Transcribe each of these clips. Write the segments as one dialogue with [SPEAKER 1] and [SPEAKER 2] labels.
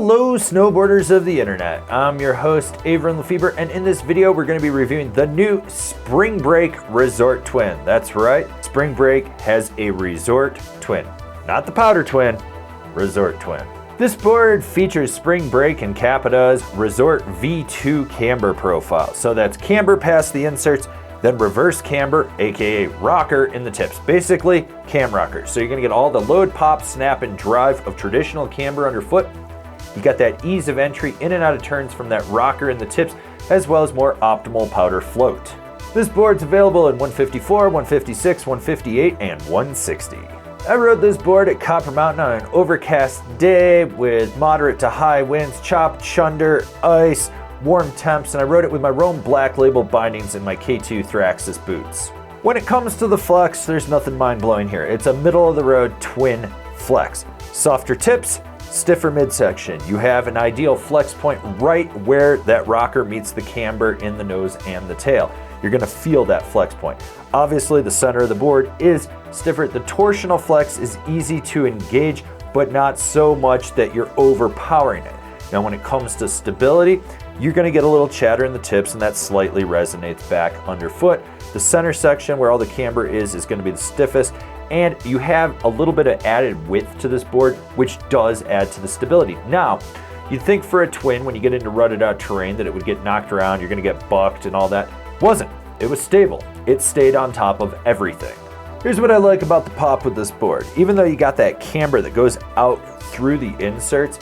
[SPEAKER 1] Hello snowboarders of the internet, I'm your host Avran LeFeber, and in this video we're going to be reviewing the new Spring Break Resort Twin. That's right, Spring Break has a Resort Twin. Not the Powder Twin, Resort Twin. This board features Spring Break and Capita's Resort V2 camber profile. So that's camber past the inserts, then reverse camber, aka rocker, in the tips. Basically, cam rockers. So you're gonna get all the load, pop, snap, and drive of traditional camber underfoot. You got that ease of entry in and out of turns from that rocker in the tips, as well as more optimal powder float. This board's available in 154, 156, 158, and 160. I rode this board at Copper Mountain on an overcast day with moderate to high winds, chop, chunder, ice, warm temps, and I rode it with my Rome Black Label bindings and my K2 Thraxis boots. When it comes to the flex, there's nothing mind-blowing here. It's a middle-of-the-road twin flex. Softer tips, stiffer midsection. You have an ideal flex point right where that rocker meets the camber in the nose and the tail. You're gonna feel that flex point. Obviously, the center of the board is stiffer. The torsional flex is easy to engage, but not so much that you're overpowering it. Now, when it comes to stability, you're gonna get a little chatter in the tips, and that slightly resonates back underfoot. The center section where all the camber is gonna be the stiffest, and you have a little bit of added width to this board, which does add to the stability. Now, you'd think for a twin, when you get into rutted out terrain, that it would get knocked around, you're gonna get bucked and all that. Wasn't. It was stable. It stayed on top of everything. Here's what I like about the pop with this board. Even though you got that camber that goes out through the inserts,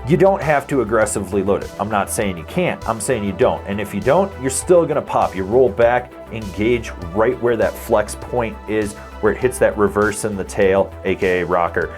[SPEAKER 1] you don't have to aggressively load it. I'm not saying you can't, I'm saying you don't. And if you don't, you're still gonna pop. You roll back, engage right where that flex point is, where it hits that reverse in the tail, aka rocker,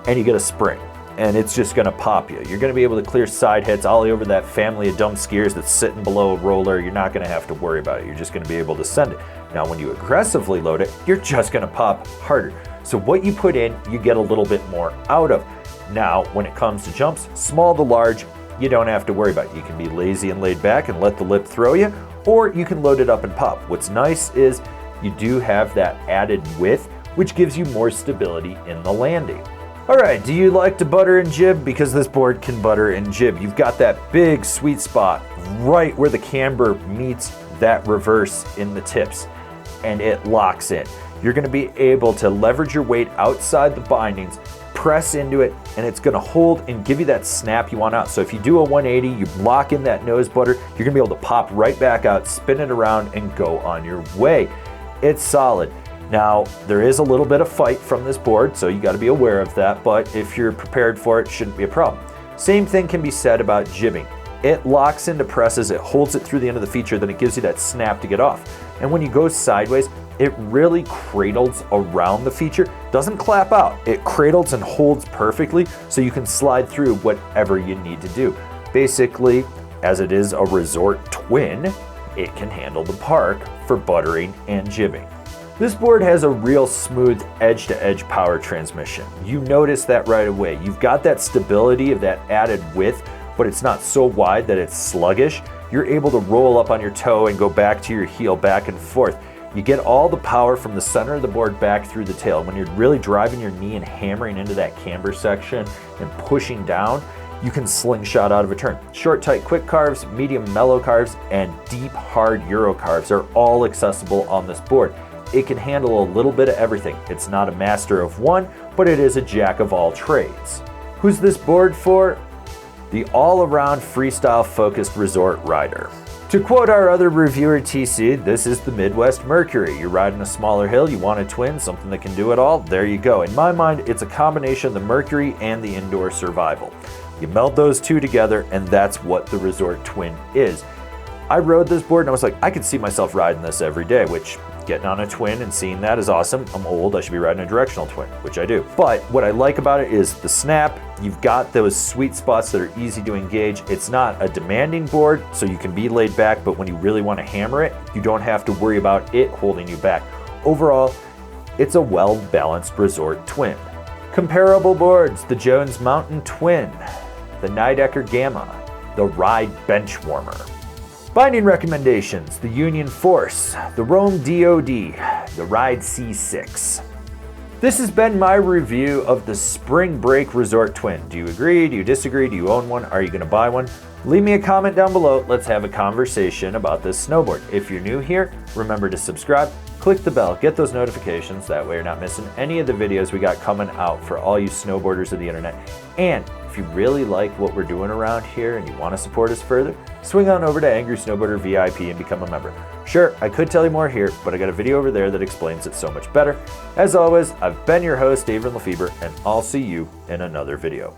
[SPEAKER 1] and you get a spring. And it's just gonna pop you. You're gonna be able to clear side hits, ollie over that family of dumb skiers that's sitting below a roller. You're not gonna have to worry about it. You're just gonna be able to send it. Now, when you aggressively load it, you're just gonna pop harder. So what you put in, you get a little bit more out of. Now, when it comes to jumps, small to large, you don't have to worry about it. You can be lazy and laid back and let the lip throw you, or you can load it up and pop. What's nice is you do have that added width, which gives you more stability in the landing. All right, do you like to butter and jib? Because this board can butter and jib. You've got that big sweet spot right where the camber meets that reverse in the tips, and it locks in. You're gonna be able to leverage your weight outside the bindings, press into it, and it's gonna hold and give you that snap you want out. So if you do a 180, you lock in that nose butter, you're gonna be able to pop right back out, spin it around, and go on your way. It's solid. Now, there is a little bit of fight from this board, so you gotta be aware of that, but if you're prepared for it, it shouldn't be a problem. Same thing can be said about jibbing. It locks into presses, it holds it through the end of the feature, then it gives you that snap to get off. And when you go sideways, it really cradles around the feature, doesn't clap out. It cradles and holds perfectly, so you can slide through whatever you need to do. Basically, as it is a resort twin, it can handle the park for buttering and jibbing. This board has a real smooth edge-to-edge power transmission. You notice that right away. You've got that stability of that added width, but it's not so wide that it's sluggish. You're able to roll up on your toe and go back to your heel, back and forth. You get all the power from the center of the board back through the tail. When you're really driving your knee and hammering into that camber section and pushing down, you can slingshot out of a turn. Short, tight, quick carves, medium, mellow carves, and deep, hard Euro carves are all accessible on this board. It can handle a little bit of everything. It's not a master of one, but it is a jack of all trades. Who's this board for? The all-around freestyle-focused resort rider. To quote our other reviewer, TC, this is the Midwest Mercury. You're riding a smaller hill, you want a twin, something that can do it all, there you go. In my mind, it's a combination of the Mercury and the indoor survival. You meld those two together, and that's what the resort twin is. I rode this board and I was like, I could see myself riding this every day, which getting on a twin and seeing that is awesome. I'm old, I should be riding a directional twin, which I do. But what I like about it is the snap. You've got those sweet spots that are easy to engage. It's not a demanding board, so you can be laid back, but when you really want to hammer it, you don't have to worry about it holding you back. Overall, it's a well-balanced resort twin. Comparable boards, the Jones Mountain Twin, the Nidecker Gamma, the Ride Bench Warmer. Binding recommendations, the Union Force, the Rome DOD, the Ride C6. This has been my review of the Spring Break Resort Twin. Do you agree? Do you disagree? Do you own one? Are you going to buy one? Leave me a comment down below. Let's have a conversation about this snowboard. If you're new here, remember to subscribe, click the bell, get those notifications. That way you're not missing any of the videos we got coming out for all you snowboarders of the internet. And if you really like what we're doing around here and you want to support us further, swing on over to Angry Snowboarder VIP and become a member. Sure, I could tell you more here, but I got a video over there that explains it so much better. As always, I've been your host, Avran LeFeber, and I'll see you in another video.